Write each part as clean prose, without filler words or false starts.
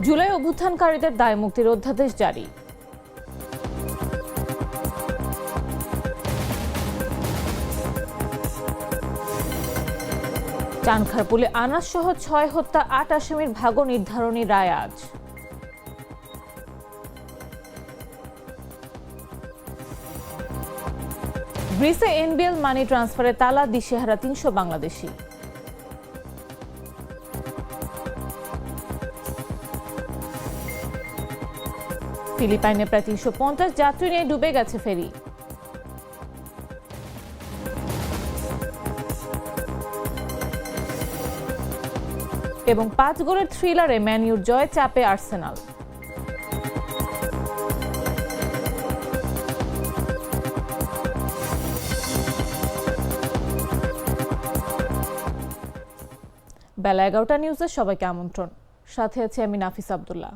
জুলাই অভ্যুত্থানকারীদের দায়মুক্তির অধ্যাদেশ জারি। চানখারপুলে আনাস সহ ৬ হত্যা ৮ আসামির ভাগ্য নির্ধারণী রায় আজ। গ্রিসে এনবিএল মানি ট্রান্সফারে তালা, দিশেহারা ৩০০ বাংলাদেশি। ফিলিপাইনে প্রায় ৩৫০ যাত্রী নিয়ে ডুবে গেছে ফেরি। এবং ৫ গোলের থ্রিলারে ম্যান ইউর জয়, চাপে আর্সেনাল। বেলা ১১টা নিউজে সবাইকে আমন্ত্রণ। সাথে আছে আমি নাফিস আব্দুল্লাহ।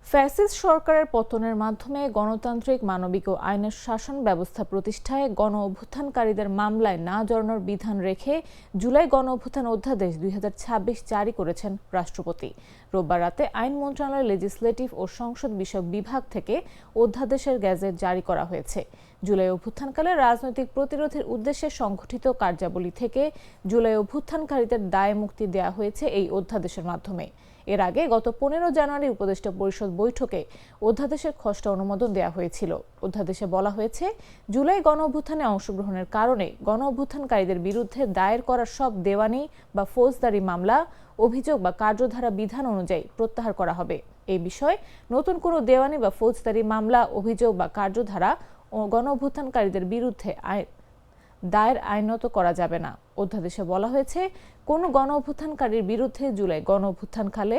ফ্যাসিস্ট সরকারের পতনের মাধ্যমে গণতান্ত্রিক, মানবিক ও আইনের শাসন ব্যবস্থা প্রতিষ্ঠায় গণ অভ্যুত্থানকারীদের মামলায় না জড়ানোর বিধান রেখে জুলাই গণ অভ্যুত্থান অধ্যাদেশ ২০২৬ জারি করেছেন রাষ্ট্রপতি। রোববার রাতে আইন মন্ত্রণালয়ের লেজিসলেটিভ ও সংসদ বিষয়ক বিভাগ থেকে অধ্যাদেশের গেজেট জারি করা হয়েছে। জুলাই অভ্যুত্থানকালে রাজনৈতিক প্রতিরোধের উদ্দেশ্যে সংগঠিত কার্যাবলী থেকে জুলাই অভ্যুত্থানকারীদের দায় মুক্তি দেওয়া হয়েছে এই অধ্যাদেশের মাধ্যমে। এর আগে গত ১৫ জানুয়ারি উপদেষ্টা পরিষদ বৈঠকে অধ্যাদেশের খসড়া অনুমোদন দেওয়া হয়েছিল। অধ্যাদেশে বলা হয়েছে, জুলাই গণ অভ্যুত্থানে অংশগ্রহণের কারণে গণ অভ্যুত্থানকারীদের বিরুদ্ধে দায়ের করা সব দেওয়ানি বা ফৌজদারি মামলা, অভিযোগ বা কার্যধারা বিধান অনুযায়ী প্রত্যাহার করা হবে। এই বিষয়ে নতুন কোনো দেওয়ানি বা ফৌজদারি মামলা, অভিযোগ বা কার্যধারা গণ অভ্যুত্থানকারীদের বিরুদ্ধে দায়ের আইনত করা যাবে না। অধ্যাদেশে বলা হয়েছে, কোনো গণ অভ্যুত্থানকারীর বিরুদ্ধে জুলাই গণ অভ্যুত্থানকালে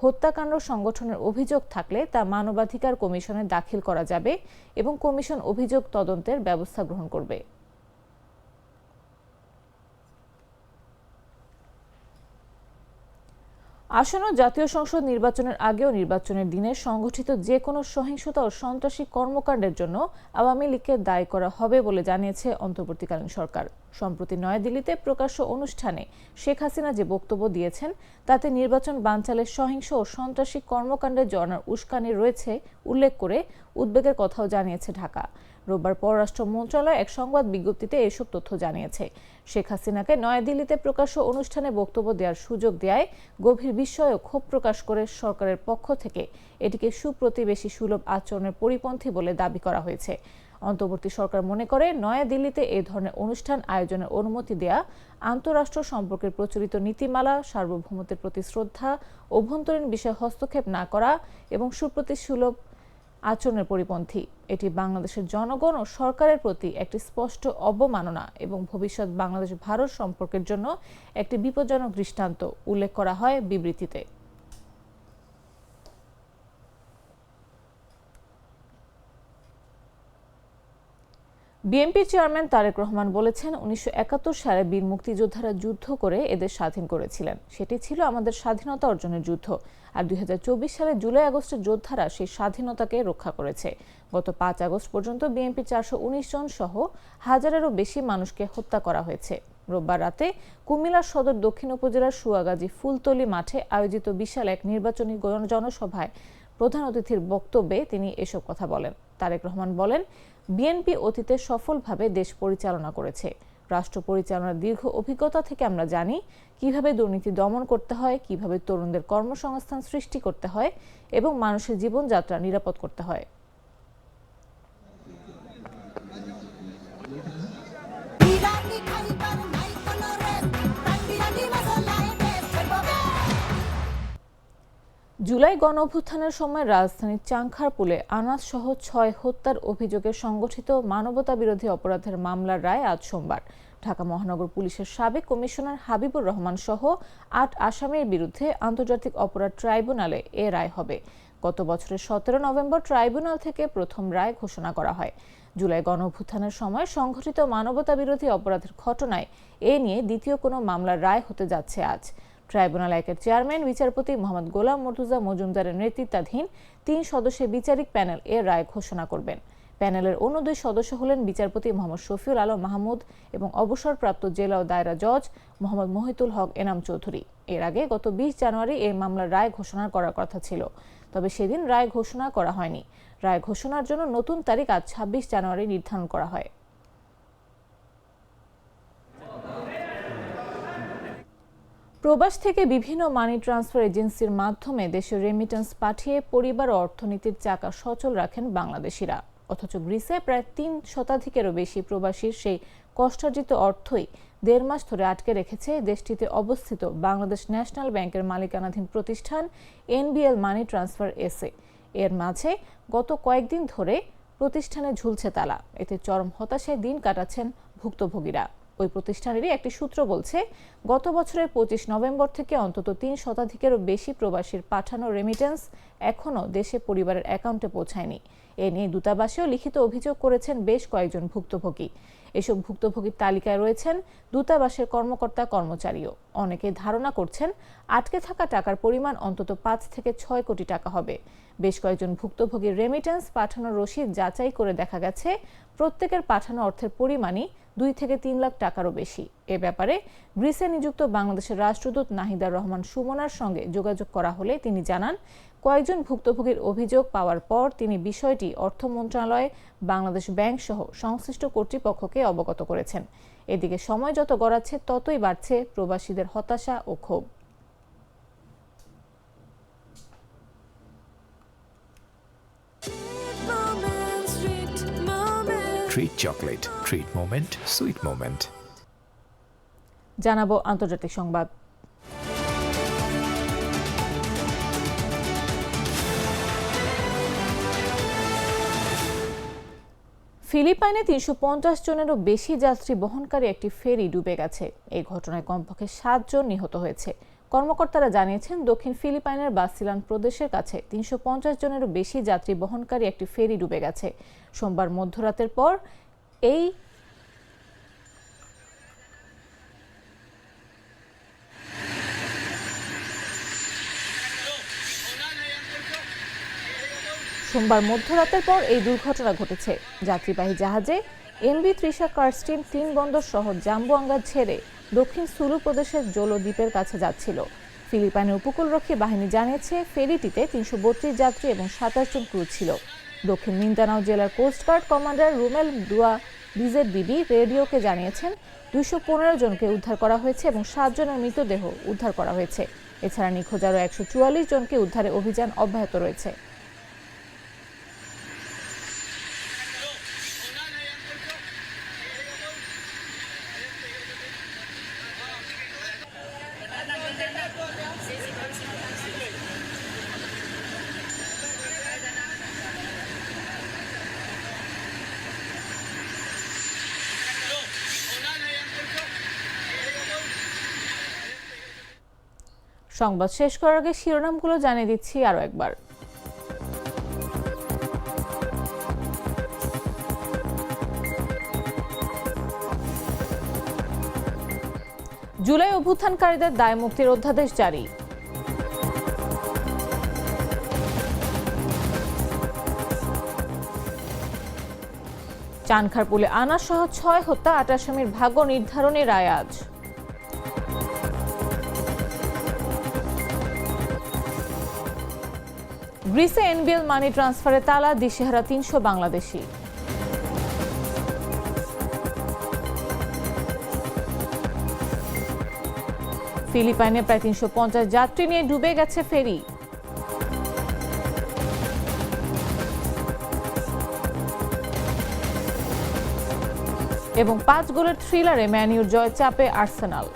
হত্যাকাণ্ড সংগঠনের অভিযোগ থাকলে তা মানবাধিকার কমিশনে দাখিল করা যাবে এবং কমিশন অভিযোগ তদন্তের ব্যবস্থা গ্রহণ করবে। আসন্ন জাতীয় সংসদ নির্বাচনের আগেও নির্বাচনের দিনে সংগঠিত যে কোনো সহিংসতা ও সন্ত্রাসী কর্মকাণ্ডের জন্য আওয়ামী লীগকে দায়ী করা হবে বলে জানিয়েছে অন্তর্বর্তীকালীন সরকার। সম্প্রতি নয়াদিল্লিতে প্রকাশ্য অনুষ্ঠানে শেখ হাসিনা যে বক্তব্য দিয়েছেন, তাতে নির্বাচন বানচালের সহিংস ও সন্ত্রাসী কর্মকাণ্ডে জড়ানোর উস্কানি রয়েছে উল্লেখ করে উদ্বেগের কথাও জানিয়েছে ঢাকা। রোববার পররাষ্ট্র মন্ত্রণালয় এক সংবাদ বিজ্ঞপ্তিতে এসব তথ্য জানিয়েছে। শেখ হাসিনাকে নয়াদিল্লিতে প্রকাশ্য অনুষ্ঠানে বক্তব্য দেওয়ার সুযোগ দেওয়ায় গভীর বিস্ময় ও ক্ষোভ প্রকাশ করে সরকারের পক্ষ থেকে এটিকে সুপ্রতিবেশী সুলভ আচরণের পরিপন্থী বলে দাবি করা হয়েছে। অন্তর্বর্তী সরকার মনে করে, নয়াদিল্লিতে এই ধরনের অনুষ্ঠান আয়োজনের অনুমতি দেয়া আন্তঃরাষ্ট্র সম্পর্কের প্রচলিত নীতিমালা, সার্বভৌমত্বের প্রতি শ্রদ্ধা, অভ্যন্তরীণ বিষয়ে হস্তক্ষেপ না করা এবং সুপ্রতিসুলভ আচরণের পরিপন্থী। এটি বাংলাদেশের জনগণ ও সরকারের প্রতি একটি স্পষ্ট অবমাননা এবং ভবিষ্যৎ বাংলাদেশ ভারত সম্পর্কের জন্য একটি বিপজ্জনক দৃষ্টান্ত উল্লেখ করা হয় বিবৃতিতে। বিএনপি চেয়ারম্যান তারেক রহমান বলেছেন, ১৯৭১ সালে বীর মুক্তিযোদ্ধারা যুদ্ধ করে এদের স্বাধীন করেছিলেন। সেটি ছিল আমাদের স্বাধীনতা অর্জনের যুদ্ধ। আর ২০২৪ সালে জুলাই আগস্টের যোদ্ধারা সেই স্বাধীনতাকে রক্ষা করেছে। গত ৫ আগস্ট পর্যন্ত বিএনপি ৪১৯ জন সহ হাজারেরও বেশি মানুষকে হত্যা করা হয়েছে। রোববার রাতে কুমিল্লা সদর দক্ষিণ উপজেলার সুয়াগাজী ফুলতলী মাঠে আয়োজিত বিশাল এক নির্বাচনী জনসভায় প্রধান অতিথির বক্তব্যে তিনি এসব কথা বলেন। তারেক রহমান বলেন, বিএনপি অতীতে সফলভাবে দেশ পরিচালনা করেছে। রাষ্ট্র পরিচালনার দীর্ঘ অভিজ্ঞতা থেকে আমরা জানি কিভাবে দুর্নীতি দমন করতে হয়, কিভাবে তরুণদের কর্মসংস্থান সৃষ্টি করতে হয় এবং মানুষের জীবনযাত্রা নিরাপদ করতে হয়। জুলাই গণ অভ্যুত্থানের সময় রাজধানীর চানখারপুলে আনাস সহ ৬ হত্যার অভিযোগে সংগঠিত মানবতা বিরোধী অপরাধের মামলার রায় আজ সোমবার। ঢাকা মহানগর পুলিশের সাবেক কমিশনার হাবিবুর রহমান সহ ৮ আসামির বিরুদ্ধে আন্তর্জাতিক অপরাধ ট্রাইব্যুনালে এ রায় হবে। গত বছরের ১৭ নভেম্বর ট্রাইব্যুনাল থেকে প্রথম রায় ঘোষণা করা হয়। জুলাই গণ অভ্যুত্থানের সময় সংঘটিত মানবতা বিরোধী অপরাধের ঘটনায় এ নিয়ে দ্বিতীয় কোনো মামলার রায় হতে যাচ্ছে আজ। ট্রাইব্যুনাল ১-এর চেয়ারম্যান বিচারপতি মোহাম্মদ গোলাম মুর্তুজা মজুমদারের নেতৃত্বাধীন ৩ সদস্যের বিচারিক প্যানেল এর রায় ঘোষণা করবেন। প্যানেলের অন্য 2 সদস্য হলেন বিচারপতি মোহাম্মদ শফিউল আলম মাহমুদ এবং অবসরপ্রাপ্ত জেলা ও দায়রা জজ মোহাম্মদ মহিতুল হক এনাম চৌধুরী। এর আগে গত 20 জানুয়ারি এই মামলার রায় ঘোষণা করার কথা ছিল, তবে সেদিন রায় ঘোষণা করা হয়নি। রায় ঘোষণার জন্য নতুন তারিখ আজ 26 জানুয়ারি নির্ধারণ করা হয়। প্রবাস থেকে বিভিন্ন মানি ট্রান্সফার এজেন্সির মাধ্যমে দেশে রেমিটেন্স পাঠিয়ে পরিবার ও অর্থনীতির চাকা সচল রাখেন বাংলাদেশিরা। অথচ গ্রিসে প্রায় 3 শতাধিকেরও বেশি প্রবাসীর সেই কষ্টার্জিত অর্থই 1.5 মাস ধরে আটকে রেখেছে দেশটিতে অবস্থিত বাংলাদেশ ন্যাশনাল ব্যাংকের মালিকানাধীন প্রতিষ্ঠান এনবিএল মানি ট্রান্সফার এসএ। এর মাঝে গত কয়েকদিন ধরে প্রতিষ্ঠানে ঝুলছে তালা। এতে চরম হতাশায় দিন কাটাচ্ছেন ভুক্তভোগীরা। ওই প্রতিষ্ঠানেরই একটি সূত্র বলছে, গত বছরের 25 নভেম্বর থেকে অন্তত 3 শতাধিকেরও বেশি প্রবাসীর পাঠানো রেমিটেন্স এখনও দেশে পরিবারের অ্যাকাউন্টে পৌঁছায়নি। এ নিয়ে দূতাবাসেও লিখিত অভিযোগ করেছেন বেশ কয়েকজন ভুক্তভোগী। এসব ভুক্তভোগীর তালিকায় রয়েছেন দূতাবাসের কর্মকর্তা কর্মচারীও। অনেকে ধারণা করছেন আটকে থাকা টাকার পরিমাণ অন্তত 5 থেকে 6 কোটি টাকা হবে। বেশ কয়েকজন ভুক্তভোগীর রেমিটেন্স পাঠানোর রসিদ যাচাই করে দেখা গেছে প্রত্যেকের পাঠানো অর্থের পরিমাণই 2 থেকে 3 লাখ টাকারও বেশি। এ ব্যাপারে গ্রিসে নিযুক্ত বাংলাদেশের রাষ্ট্রদূত নাহিদার রহমান সুমনার সঙ্গে যোগাযোগ করা হলে তিনি জানান, কয়েকজন ভুক্তভোগীর অভিযোগ পাওয়ার পর তিনি বিষয়টি অর্থ মন্ত্রণালয়, বাংলাদেশ ব্যাংক সহ সংশ্লিষ্ট কর্তৃপক্ষকে অবগত করেছেন। এদিকে সময় যত গড়াচ্ছে ততই বাড়ছে প্রবাসীদের হতাশা ও ক্ষোভ। Treat chocolate. Treat moment. Sweet moment. জানাবো আন্তর্জাতিক সংবাদ। ফিলিপাইনে 350 জনেরও বেশি যাত্রী বহনকারী একটি ফেরি ডুবে গেছে। এই ঘটনায় কমপক্ষে 7 জন নিহত হয়েছে। কর্মকর্তারা জানিয়েছেন, দক্ষিণ ফিলিপাইনের বাসিলান প্রদেশের কাছে 350 জনেরও বেশি যাত্রী বহনকারী একটি ফেরি ডুবে গেছে। সোমবার মধ্যরাতের পর এই দুর্ঘটনা ঘটেছে। যাত্রীবাহী জাহাজে এমভি ত্রিশা কার্স্টিন 3 বন্দর শহর জাম্বোয়াঙ্গা ছেড়ে দক্ষিণ সুলু প্রদেশের জোলো দ্বীপের কাছে যাচ্ছিল। ফিলিপাইনের উপকূলরক্ষী বাহিনী জানিয়েছে, ফেরিটিতে 332 যাত্রী এবং 27 জন ক্রু ছিল। দক্ষিণ মিন্দানাও জেলার কোস্টগার্ড কমান্ডার রুমেল দুয়া বিজেডবিবি রেডিওকে জানিয়েছেন, 215 জনকে উদ্ধার করা হয়েছে এবং 7 জনের মৃতদেহ উদ্ধার করা হয়েছে। এছাড়া নিখোঁজ আরও 144 জনকে উদ্ধারে অভিযান অব্যাহত রয়েছে। সংবাদ শেষ করার আগে শিরোনামগুলো জানিয়ে দিচ্ছি আরও একবার। জুলাই অভ্যুত্থানকারীদের দায় মুক্তির অধ্যাদেশ জারি। চানখারপুলে আনা সহ 6 হত্যা 8 আসামির ভাগ্য নির্ধারণী রায় আজ। গ্রিসে এনবিএল মানি ট্রান্সফারে তালা, দিশেহারা 300 বাংলাদেশি। ফিলিপাইনে প্রায় 350 যাত্রী নিয়ে ডুবে গেছে ফেরি। এবং 5 গোলের থ্রিলারে ম্যান ইউর জয় চাপে আর্সেনাল।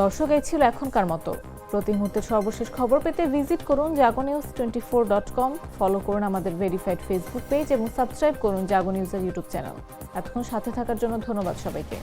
দর্শক, এই ছিল এখনকার মতো। প্রতি মুহূর্তের সর্বশেষ খবর পেতে ভিজিট করুন jagonews24.com, ফলো করুন আমাদের ভেরিফাইড ফেসবুক পেজ এবং সাবস্ক্রাইব করুন জাগো নিউজের ইউটিউব চ্যানেল। এতক্ষণ সাথে থাকার জন্য ধন্যবাদ সবাইকে।